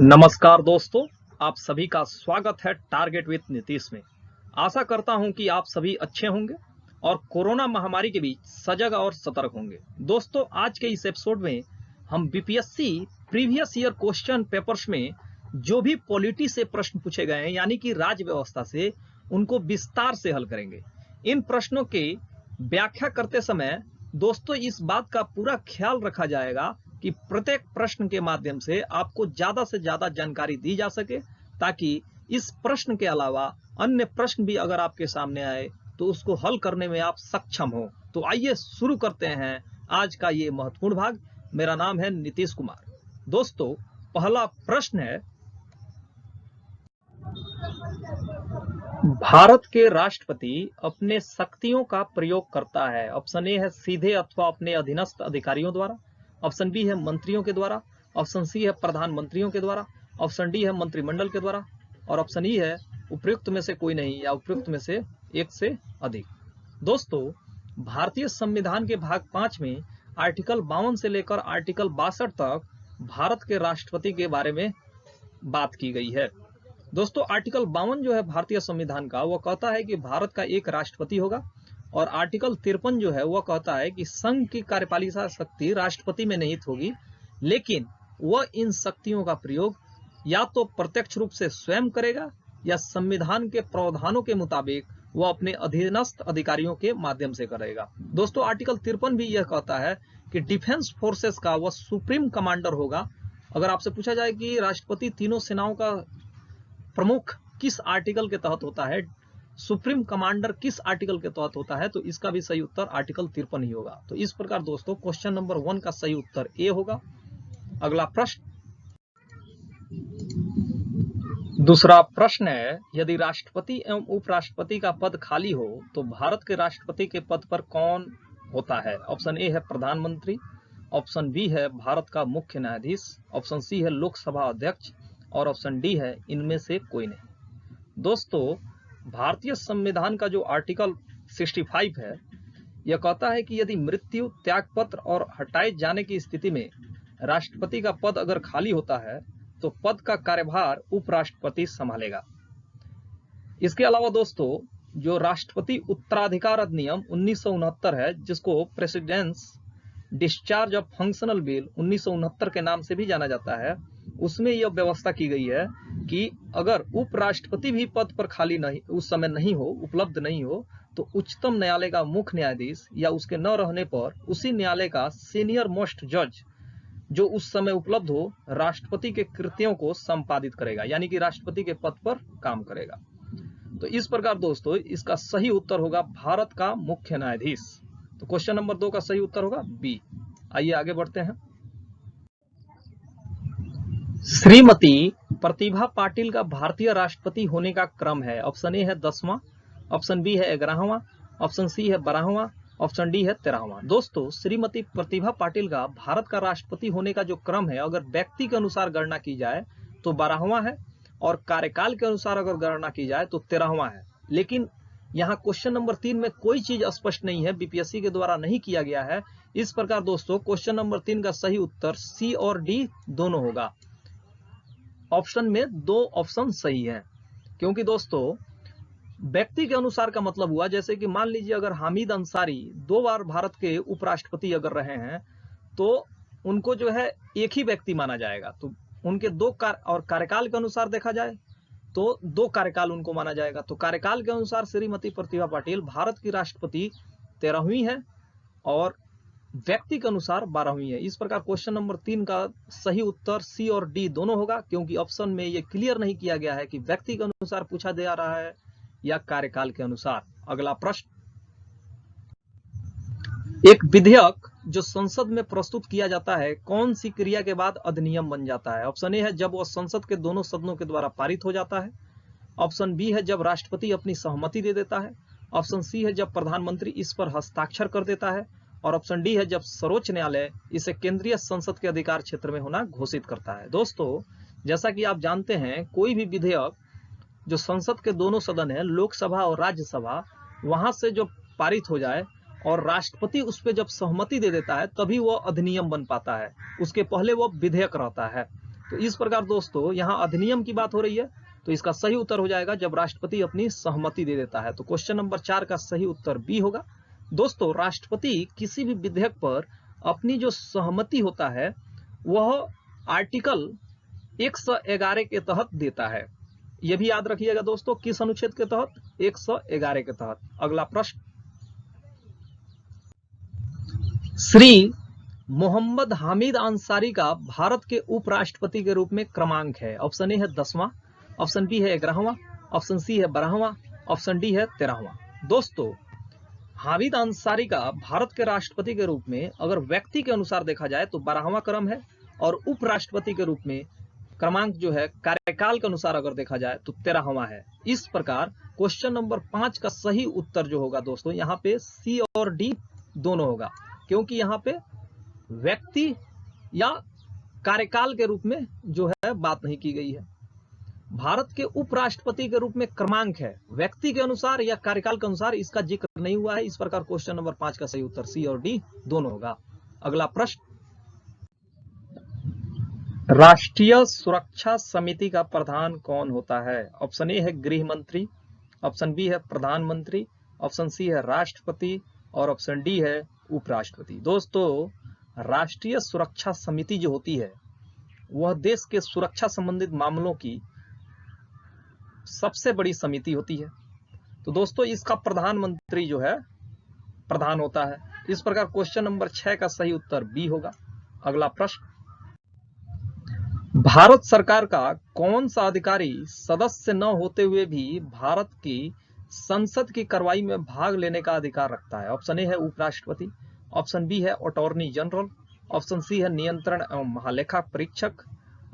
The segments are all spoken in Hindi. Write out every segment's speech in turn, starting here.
नमस्कार दोस्तों, आप सभी का स्वागत है टारगेट विद नीतीश में। आशा करता हूं कि आप सभी अच्छे होंगे और कोरोना महामारी के बीच सजग और सतर्क होंगे। दोस्तों, आज के इस एपिसोड में हम BPSC previous year question papers में जो भी पॉलिटी से प्रश्न पूछे गए हैं, यानी कि राज्य व्यवस्था से, उनको विस्तार से हल करेंगे। इन प्रश्नों की व्याख्या करते समय दोस्तों इस बात का पूरा ख्याल रखा जाएगा कि प्रत्येक प्रश्न के माध्यम से आपको ज्यादा से ज्यादा जानकारी दी जा सके, ताकि इस प्रश्न के अलावा अन्य प्रश्न भी अगर आपके सामने आए तो उसको हल करने में आप सक्षम हो। तो आइए शुरू करते हैं आज का ये महत्वपूर्ण भाग। मेरा नाम है नीतीश कुमार। दोस्तों, पहला प्रश्न है, भारत के राष्ट्रपति अपने शक्तियों का प्रयोग करता है। ऑप्शन ए है सीधे अथवा अपने अधीनस्थ अधिकारियों द्वारा, ऑप्शन बी है मंत्रियों के द्वारा, ऑप्शन सी है प्रधानमंत्रियों के द्वारा, ऑप्शन डी है मंत्रिमंडल के द्वारा, और ऑप्शन ई है उपयुक्त में से कोई नहीं या उपयुक्त में से एक से अधिक। दोस्तों, भारतीय संविधान के भाग 5 में आर्टिकल 52 से लेकर आर्टिकल 62 तक भारत के राष्ट्रपति के बारे में बात की गई है। दोस्तों, आर्टिकल 52 जो है भारतीय संविधान का, वह कहता है कि भारत का एक राष्ट्रपति होगा, और आर्टिकल 53 जो है वह कहता है कि संघ की कार्यपालिका शक्ति राष्ट्रपति में निहित होगी, लेकिन वह इन शक्तियों का प्रयोग या तो प्रत्यक्ष रूप से स्वयं करेगा या संविधान के प्रावधानों के मुताबिक वह अपने अधीनस्थ अधिकारियों के माध्यम से करेगा। दोस्तों, आर्टिकल 53 भी यह कहता है कि डिफेंस फोर्सेस का वह सुप्रीम कमांडर होगा। अगर आपसे पूछा जाए कि राष्ट्रपति तीनों सेनाओं का प्रमुख किस आर्टिकल के तहत होता है, सुप्रीम कमांडर किस आर्टिकल के तहत होता है, तो इसका भी सही उत्तर आर्टिकल 53 ही होगा। तो इस प्रकार दोस्तों क्वेश्चन नंबर 1 का सही उत्तर ए होगा। अगला प्रश्न, दूसरा प्रश्न है, यदि राष्ट्रपति एवं उपराष्ट्रपति का पद खाली हो तो भारत के राष्ट्रपति के पद पर कौन होता है। ऑप्शन ए है प्रधानमंत्री, ऑप्शन बी है भारत का मुख्य न्यायाधीश, ऑप्शन सी है लोकसभा अध्यक्ष, और ऑप्शन डी है इनमें से कोई नहीं। दोस्तों, भारतीय संविधान का जो आर्टिकल 65 है, यह कहता है कि यदि मृत्यु, त्यागपत्र और हटाए जाने की स्थिति में राष्ट्रपति का पद अगर खाली होता है तो पद का कार्यभार उपराष्ट्रपति संभालेगा। इसके अलावा दोस्तों, जो राष्ट्रपति उत्तराधिकार अधिनियम 1969 है, जिसको precedence discharge of functional bill 1969 के नाम से भी जाना जाता है, उसमें यह व्यवस्था की गई है कि अगर उपराष्ट्रपति भी पद पर खाली नहीं, उस समय नहीं हो, उपलब्ध नहीं हो, तो उच्चतम न्यायालय का मुख्य न्यायाधीश या उसके न रहने पर उसी न्यायालय का सीनियर मोस्ट जज जो उस समय उपलब्ध हो, राष्ट्रपति के कृत्यों को संपादित करेगा, यानी कि राष्ट्रपति के पद पर काम करेगा। तो इस प्रकार दोस्तों इसका सही उत्तर होगा भारत का मुख्य न्यायाधीश। तो क्वेश्चन नंबर 2 का सही उत्तर होगा बी। आइए आगे बढ़ते हैं। श्रीमती प्रतिभा पाटिल का भारतीय राष्ट्रपति होने का क्रम है। ऑप्शन ए है 10वां, ऑप्शन बी है 11वां, ऑप्शन सी है 12वां, ऑप्शन डी है 13वां। दोस्तों, श्रीमती प्रतिभा पाटिल का भारत का राष्ट्रपति होने का जो क्रम है, अगर व्यक्ति के अनुसार गणना की जाए तो 12वां है, और कार्यकाल के अनुसार अगर गणना की जाए तो 13वां है। लेकिन यहाँ क्वेश्चन नंबर 3 में कोई चीज स्पष्ट नहीं है, बीपीएससी के द्वारा नहीं किया गया है। इस प्रकार दोस्तों क्वेश्चन नंबर 3 का सही उत्तर सी और डी दोनों होगा। ऑप्शन में 2 ऑप्शन सही है, क्योंकि दोस्तों व्यक्ति के अनुसार का मतलब हुआ, जैसे कि मान लीजिए अगर हामिद अंसारी 2 बार भारत के उपराष्ट्रपति अगर रहे हैं तो उनको जो है एक ही व्यक्ति माना जाएगा। तो उनके 2 और कार्यकाल के अनुसार देखा जाए तो 2 कार्यकाल उनको माना जाएगा। तो कार्यकाल के अनुसार श्रीमती प्रतिभा पाटिल भारत की राष्ट्रपति 13वीं है और व्यक्ति के अनुसार 12वीं है। इस प्रकार क्वेश्चन नंबर 3 का सही उत्तर सी और डी दोनों होगा, क्योंकि ऑप्शन में ये क्लियर नहीं किया गया है कि व्यक्ति के अनुसार पूछा जा रहा है या कार्यकाल के अनुसार। अगला प्रश्न, एक विधेयक जो संसद में प्रस्तुत किया जाता है कौन सी क्रिया के बाद अधिनियम बन जाता है। ऑप्शन ए है जब वह संसद के दोनों सदनों के द्वारा पारित हो जाता है, ऑप्शन बी है जब राष्ट्रपति अपनी सहमति दे देता है, ऑप्शन सी है जब प्रधानमंत्री इस पर हस्ताक्षर कर देता है, और ऑप्शन डी है जब सर्वोच्च न्यायालय इसे केंद्रीय संसद के अधिकार क्षेत्र में होना घोषित करता है। दोस्तों, जैसा कि आप जानते हैं, कोई भी विधेयक जो संसद के दोनों सदन है, लोकसभा और राज्यसभा, वहां से जो पारित हो जाए और राष्ट्रपति उस पर जब सहमति दे देता है तभी वो अधिनियम बन पाता है, उसके पहले वो विधेयक रहता है। तो इस प्रकार दोस्तों यहाँ अधिनियम की बात हो रही है, तो इसका सही उत्तर हो जाएगा जब राष्ट्रपति अपनी सहमति दे देता है। तो क्वेश्चन नंबर 4 का सही उत्तर बी होगा। दोस्तों राष्ट्रपति किसी भी विधेयक पर अपनी जो सहमति होता है वह आर्टिकल 111 के तहत देता है। यह भी याद रखिएगा दोस्तों, किस अनुच्छेद के तहत? 111 के तहत। अगला प्रश्न, श्री मोहम्मद हामिद अंसारी का भारत के उपराष्ट्रपति के रूप में क्रमांक है। ऑप्शन ए है 10वां, ऑप्शन बी है 11वां, ऑप्शन सी है 12वां, ऑप्शन डी है 13वां। दोस्तों हामिद अंसारी का भारत के राष्ट्रपति के रूप में अगर व्यक्ति के अनुसार देखा जाए तो 12वां क्रम है, और उपराष्ट्रपति के रूप में क्रमांक जो है कार्यकाल के अनुसार अगर देखा जाए तो 13वां है। इस प्रकार क्वेश्चन नंबर 5 का सही उत्तर जो होगा दोस्तों यहाँ पे सी और डी दोनों होगा, क्योंकि यहाँ पे व्यक्ति या कार्यकाल के रूप में जो है बात नहीं की गई है। भारत के उपराष्ट्रपति के रूप में क्रमांक है, व्यक्ति के अनुसार या कार्यकाल के अनुसार इसका जिक्र नहीं हुआ है। इस प्रकार क्वेश्चन नंबर 5 का सही उत्तर सी और डी दोनों होगा। अगला प्रश्न, राष्ट्रीय सुरक्षा समिति का प्रधान कौन होता है? ऑप्शन ए है गृह मंत्री, ऑप्शन बी है प्रधानमंत्री, ऑप्शन सी है राष्ट्रपति और ऑप्शन डी है उपराष्ट्रपति। दोस्तों राष्ट्रीय सुरक्षा समिति जो होती है वह देश के सुरक्षा संबंधित मामलों की सबसे बड़ी समिति होती है। तो दोस्तों इसका प्रधानमंत्री जो है प्रधान होता है। इस प्रकार क्वेश्चन नंबर 6 का सही उत्तर बी होगा। अगला प्रश्न, भारत सरकार का कौन सा अधिकारी सदस्य न होते हुए भी भारत की संसद की कार्रवाई में भाग लेने का अधिकार रखता है? ऑप्शन ए है उपराष्ट्रपति, ऑप्शन बी है अटॉर्नी जनरल, ऑप्शन सी है नियंत्रण एवं महालेखा परीक्षक,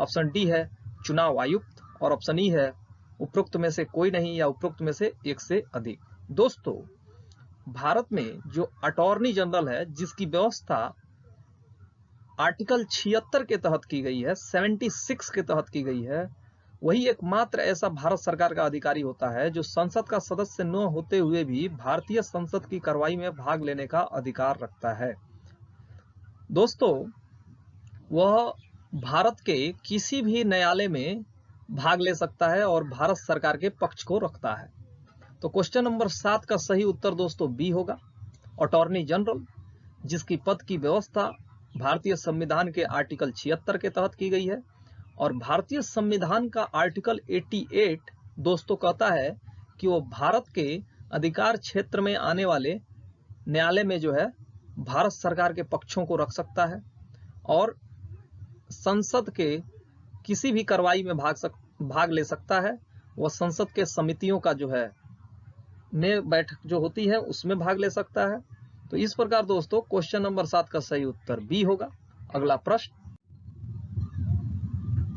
ऑप्शन डी है चुनाव आयुक्त और ऑप्शन ई है उपरोक्त में से कोई नहीं या उपरोक्त में से एक से अधिक। दोस्तों भारत में जो अटॉर्नी जनरल है जिसकी व्यवस्था आर्टिकल 76 के तहत की गई है, 76 के तहत की गई है, वही एकमात्र ऐसा भारत सरकार का अधिकारी होता है जो संसद का सदस्य न होते हुए भी भारतीय संसद की कार्रवाई में भाग लेने का अधिकार रखता है। दोस्तों वह भारत के किसी भी न्यायालय में भाग ले सकता है और भारत सरकार के पक्ष को रखता है। तो क्वेश्चन नंबर 7 का सही उत्तर दोस्तों बी होगा, अटॉर्नी जनरल, जिसकी पद की व्यवस्था भारतीय संविधान के आर्टिकल 76 के तहत की गई है। और भारतीय संविधान का आर्टिकल 88 दोस्तों कहता है कि वो भारत के अधिकार क्षेत्र में आने वाले न्यायालय में जो है भारत सरकार के पक्षों को रख सकता है और संसद के किसी भी कार्रवाई में भाग ले सकता है। वह संसद के समितियों का जो है बैठक जो होती है उसमें भाग ले सकता है। तो इस प्रकार दोस्तों क्वेश्चन नंबर 7 का सही उत्तर बी होगा। अगला प्रश्न,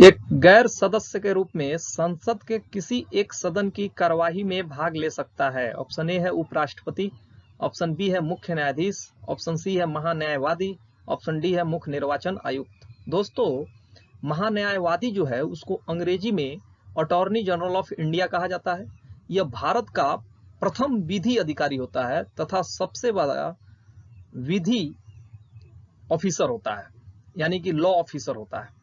एक गैर सदस्य के रूप में संसद के किसी एक सदन की कार्यवाही में भाग ले सकता है? ऑप्शन ए है उपराष्ट्रपति, ऑप्शन बी है मुख्य न्यायाधीश, ऑप्शन सी है महान्यायवादी, ऑप्शन डी है मुख्य निर्वाचन आयुक्त। दोस्तों महान्यायवादी जो है उसको अंग्रेजी में अटॉर्नी जनरल ऑफ इंडिया कहा जाता है। यह भारत का प्रथम विधि अधिकारी होता है तथा सबसे बड़ा विधि ऑफिसर होता है, यानी कि लॉ ऑफिसर होता है।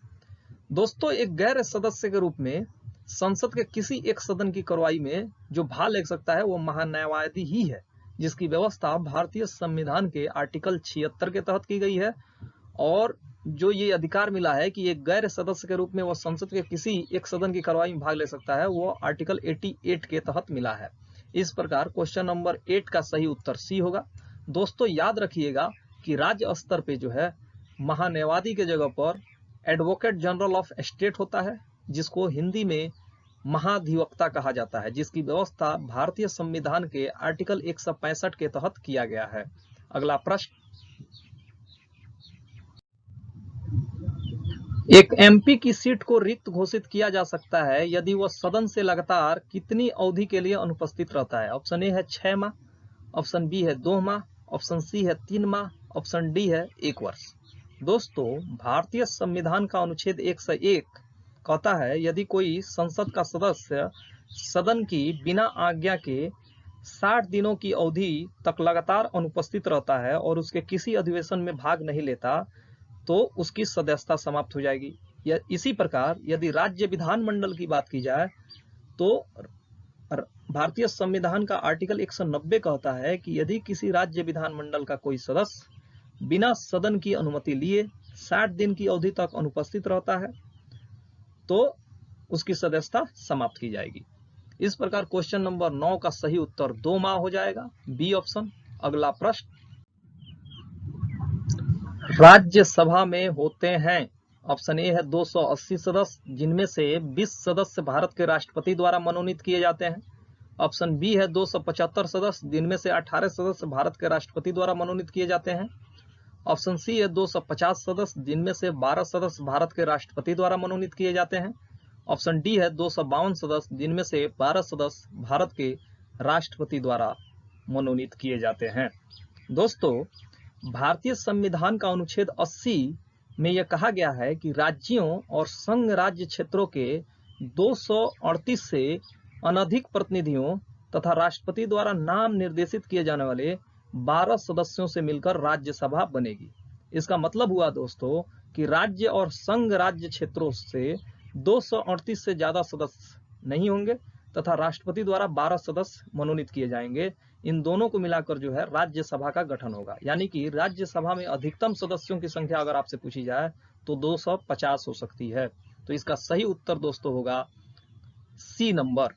दोस्तों एक गैर सदस्य के रूप में संसद के किसी एक सदन की कार्रवाई में जो भाग ले सकता है वो महान्यायवादी ही है, जिसकी व्यवस्था भारतीय संविधान के आर्टिकल 76 के तहत की गई है। और जो ये अधिकार मिला है कि एक गैर सदस्य के रूप में वह संसद के किसी एक सदन की कार्रवाई में भाग ले सकता है, वो आर्टिकल 88 के तहत मिला है। इस प्रकार क्वेश्चन नंबर 8 का सही उत्तर सी होगा। दोस्तों याद रखिएगा कि राज्य स्तर पे जो है महान्यायवादी के जगह पर एडवोकेट जनरल ऑफ स्टेट होता है, जिसको हिंदी में महाधिवक्ता कहा जाता है, जिसकी व्यवस्था भारतीय संविधान के आर्टिकल 165 के तहत किया गया है। अगला प्रश्न, एक एमपी की सीट को रिक्त घोषित किया जा सकता है यदि वह सदन से लगातार कितनी अवधि के लिए अनुपस्थित रहता है? ऑप्शन ए है 6 माह, ऑप्शन बी है 2 माह, ऑप्शन सी है 3 माह, ऑप्शन डी है 1 वर्ष। दोस्तों भारतीय संविधान का अनुच्छेद 101 कहता है यदि कोई संसद का सदस्य सदन की बिना आज्ञा के 60 दिनों की अवधि तक लगातार अनुपस्थित रहता है और उसके किसी अधिवेशन में भाग नहीं लेता तो उसकी सदस्यता समाप्त हो जाएगी। इसी प्रकार यदि राज्य विधानमंडल की बात की जाए तो भारतीय संविधान का आर्टिकल 190 कहता है कि यदि किसी राज्य विधानमंडल का कोई सदस्य बिना सदन की अनुमति लिए 60 दिन की अवधि तक अनुपस्थित रहता है तो उसकी सदस्यता समाप्त की जाएगी। इस प्रकार क्वेश्चन नंबर 9 का सही उत्तर 2 माह हो जाएगा, बी ऑप्शन। अगला प्रश्न, राज्यसभा में होते हैं, ऑप्शन ए है 280 सदस्य जिनमें से 20 सदस्य भारत के राष्ट्रपति द्वारा मनोनीत किए जाते हैं। ऑप्शन बी है 275 सदस्य जिनमें से 18 सदस्य भारत के राष्ट्रपति द्वारा मनोनीत किए जाते हैं। ऑप्शन सी है 250 सदस्य जिनमें से 12 सदस्य भारत के राष्ट्रपति द्वारा मनोनीत किए जाते हैं। ऑप्शन डी है 252 सदस्य जिनमें से 12 सदस्य भारत के राष्ट्रपति द्वारा मनोनीत किए जाते हैं। दोस्तों, भारतीय संविधान का अनुच्छेद 80 में यह कहा गया है कि राज्यों और संघ राज्य क्षेत्रों के 238 से अनधिक प्रतिनिधियों तथा राष्ट्रपति द्वारा नाम निर्देशित किए जाने वाले 12 सदस्यों से मिलकर राज्यसभा बनेगी। इसका मतलब हुआ दोस्तों कि राज्य और संघ राज्य क्षेत्रों से 238 से ज्यादा सदस्य नहीं होंगे तथा राष्ट्रपति द्वारा 12 सदस्य मनोनीत किए जाएंगे। इन दोनों को मिलाकर जो है राज्यसभा का गठन होगा, यानी कि राज्यसभा में अधिकतम सदस्यों की संख्या अगर आपसे पूछी जाए तो 250 हो सकती है। तो इसका सही उत्तर दोस्तों होगा सी नंबर,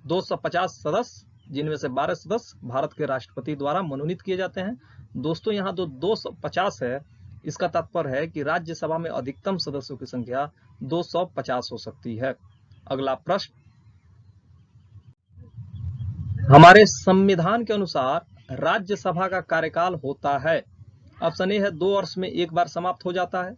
250 सदस्य जिनमें से 12 सदस्य भारत के राष्ट्रपति द्वारा मनोनीत किए जाते हैं। दोस्तों, यहाँ 250 है, इसका तात्पर्य है कि राज्यसभा में अधिकतम सदस्यों की संख्या 250 हो सकती है। अगला प्रश्न, हमारे संविधान के अनुसार राज्यसभा का कार्यकाल होता है। ऑप्शन ए है 2 वर्ष में एक बार समाप्त हो जाता है।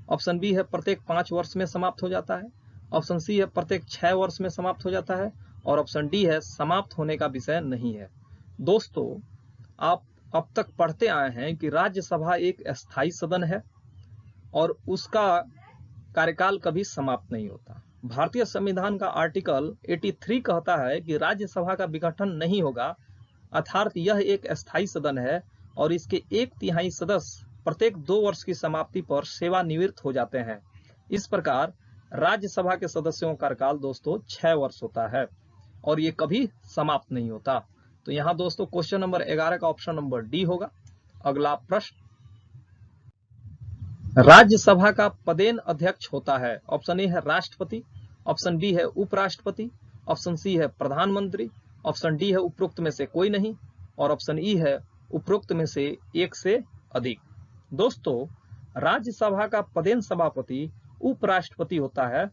ऑप्शन बी है प्रत्येक 5 वर्ष में समाप्त हो जाता है। ऑप्शन सी है प्रत्येक 6 वर्ष में समाप्त हो जाता है और ऑप्शन डी है समाप्त होने का विषय नहीं है। दोस्तों, आप अब तक पढ़ते आए हैं कि राज्यसभा एक अस्थायी सदन है और उसका कार्यकाल कभी समाप्त नहीं होता। भारतीय संविधान का आर्टिकल 83 कहता है कि राज्यसभा का विघटन नहीं होगा, अर्थात यह एक अस्थायी सदन है और इसके 1/3 सदस्य प्रत्येक 2 वर्ष की समाप्ति पर सेवानिवृत्त हो जाते हैं। इस प्रकार राज्यसभा के सदस्यों का कार्यकाल दोस्तों 6 वर्ष होता है और ये कभी समाप्त नहीं होता। तो यहाँ दोस्तों क्वेश्चन नंबर 11 का ऑप्शन नंबर डी होगा। अगला प्रश्न, राज्यसभा का पदेन अध्यक्ष होता है। ऑप्शन ए है राष्ट्रपति, ऑप्शन बी है उपराष्ट्रपति, ऑप्शन सी है प्रधानमंत्री, ऑप्शन डी है उपरोक्त में से कोई नहीं और ऑप्शन ई है उपरोक्त में से एक से अधिक। दोस्तों, राज्यसभा का पदेन सभापति उपराष्ट्रपति होता है।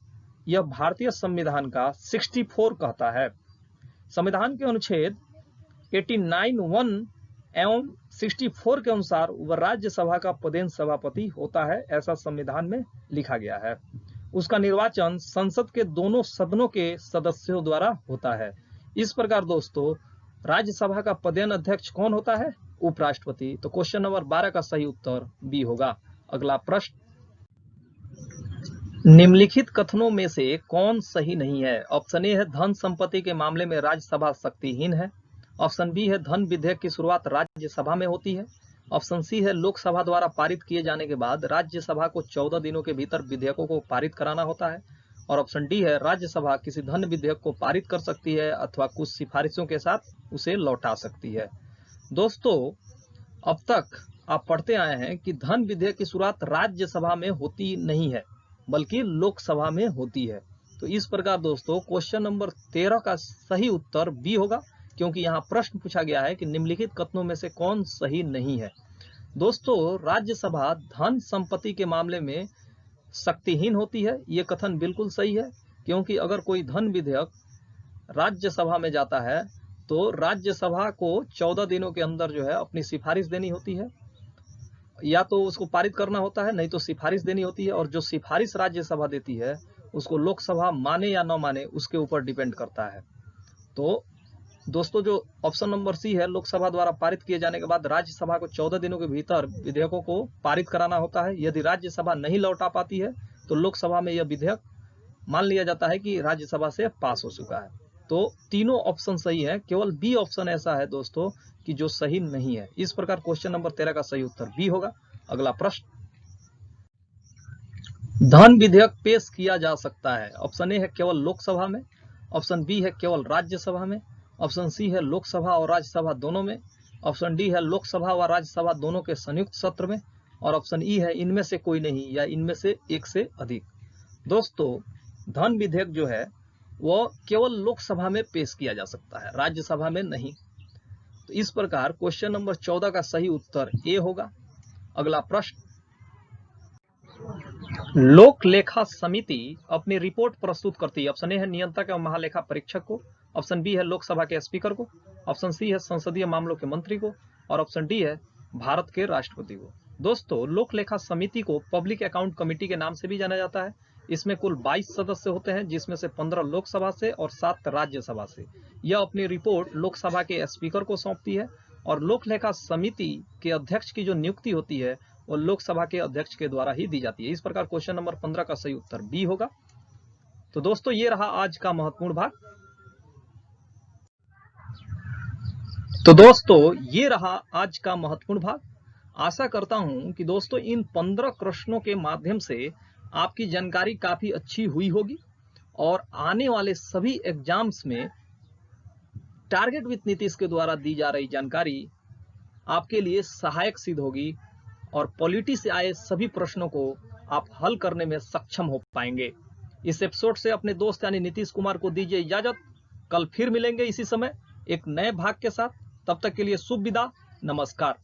यह भारतीय संविधान का 64 कहता है। संविधान के अनुच्छेद 89(1) एवं 64 के अनुसार वह राज्यसभा का पदेन सभापति होता है, ऐसा संविधान में लिखा गया है। उसका निर्वाचन संसद के दोनों सदनों के सदस्यों द्वारा होता है। इस प्रकार दोस्तों राज्यसभा का पदेन अध्यक्ष कौन होता है? उपराष्ट्रपति। तो क्वेश्चन नंबर 12 का सही उत्तर बी होगा। अगला प्रश्न, निम्नलिखित कथनों में से कौन सही नहीं है? ऑप्शन ए है धन संपत्ति के मामले में राज्यसभा शक्तिहीन है। ऑप्शन बी है धन विधेयक की शुरुआत राज्यसभा में होती है। ऑप्शन सी है लोकसभा द्वारा पारित किए जाने के बाद राज्यसभा को 14 दिनों के भीतर विधेयकों को पारित कराना होता है और ऑप्शन डी है राज्यसभा किसी धन विधेयक को पारित कर सकती है अथवा कुछ सिफारिशों के साथ उसे लौटा सकती है। दोस्तों, अब तक आप पढ़ते आए हैं कि धन विधेयक की शुरुआत राज्यसभा में होती नहीं है बल्कि लोकसभा में होती है। तो इस प्रकार दोस्तों क्वेश्चन नंबर 13 का सही उत्तर बी होगा, क्योंकि यहाँ प्रश्न पूछा गया है कि निम्नलिखित कथनों में से कौन सही नहीं है। दोस्तों, राज्यसभा धन संपत्ति के मामले में शक्तिहीन होती है, ये कथन बिल्कुल सही है, क्योंकि अगर कोई धन विधेयक राज्यसभा में जाता है तो राज्यसभा को 14 दिनों के अंदर जो है अपनी सिफारिश देनी होती है, या तो उसको पारित करना होता है, नहीं तो सिफारिश देनी होती है और जो सिफारिश राज्यसभा देती है उसको लोकसभा माने या न माने उसके ऊपर डिपेंड करता है। तो दोस्तों जो ऑप्शन नंबर सी है, लोकसभा द्वारा पारित किए जाने के बाद राज्यसभा को 14 दिनों के भीतर विधेयकों को पारित कराना होता है। यदि राज्यसभा नहीं लौटा पाती है तो लोकसभा में यह विधेयक मान लिया जाता है कि राज्यसभा से पास हो चुका है। तो तीनों ऑप्शन सही है, केवल बी ऑप्शन ऐसा है दोस्तों कि जो सही नहीं है। इस प्रकार क्वेश्चन नंबर 13 का सही उत्तर बी होगा। अगला प्रश्न, धन विधेयक पेश किया जा सकता है? ऑप्शन ए है केवल लोकसभा में, ऑप्शन बी है केवल राज्यसभा में, ऑप्शन सी है लोकसभा और राज्यसभा दोनों में, ऑप्शन डी है लोकसभा व राज्यसभा दोनों के संयुक्त सत्र में, और ऑप्शन ई है इनमें से कोई नहीं या इनमें से एक से अधिक। दोस्तों, धन विधेयक जो है वो केवल लोकसभा में पेश किया जा सकता है, राज्यसभा में नहीं। तो इस प्रकार क्वेश्चन नंबर 14 का सही उत्तर ए होगा। अगला प्रश्न, लोक लेखा समिति अपनी रिपोर्ट प्रस्तुत करती है। ऑप्शन ए है नियंत्रक एवं महालेखा परीक्षक को, ऑप्शन बी है लोकसभा के स्पीकर को, ऑप्शन सी है संसदीय मामलों के मंत्री को, और ऑप्शन डी है भारत के राष्ट्रपति को। दोस्तों, लोक लेखा समिति को पब्लिक अकाउंट कमेटी के नाम से भी जाना जाता है। इसमें कुल 22 सदस्य होते हैं, जिसमें से 15 लोकसभा से और 7 राज्यसभा से। यह अपनी रिपोर्ट लोकसभा के स्पीकर को सौंपती है, और लोक लेखा समिति के अध्यक्ष की जो नियुक्ति होती है वो लोकसभा के अध्यक्ष के द्वारा ही दी जाती है। इस प्रकार क्वेश्चन नंबर 15 का सही उत्तर बी होगा। तो दोस्तों, ये रहा आज का महत्वपूर्ण भाग। आशा करता हूं कि दोस्तों इन 15 प्रश्नों के माध्यम से आपकी जानकारी काफी अच्छी हुई होगी, और आने वाले सभी एग्जाम्स में टारगेट विथ नीतीश के द्वारा दी जा रही जानकारी आपके लिए सहायक सिद्ध होगी, और पॉलिटी से आए सभी प्रश्नों को आप हल करने में सक्षम हो पाएंगे। इस एपिसोड से अपने दोस्त यानी नीतीश कुमार को दीजिए इजाजत। कल फिर मिलेंगे इसी समय एक नए भाग के साथ। तब तक के लिए शुभ विदा, नमस्कार।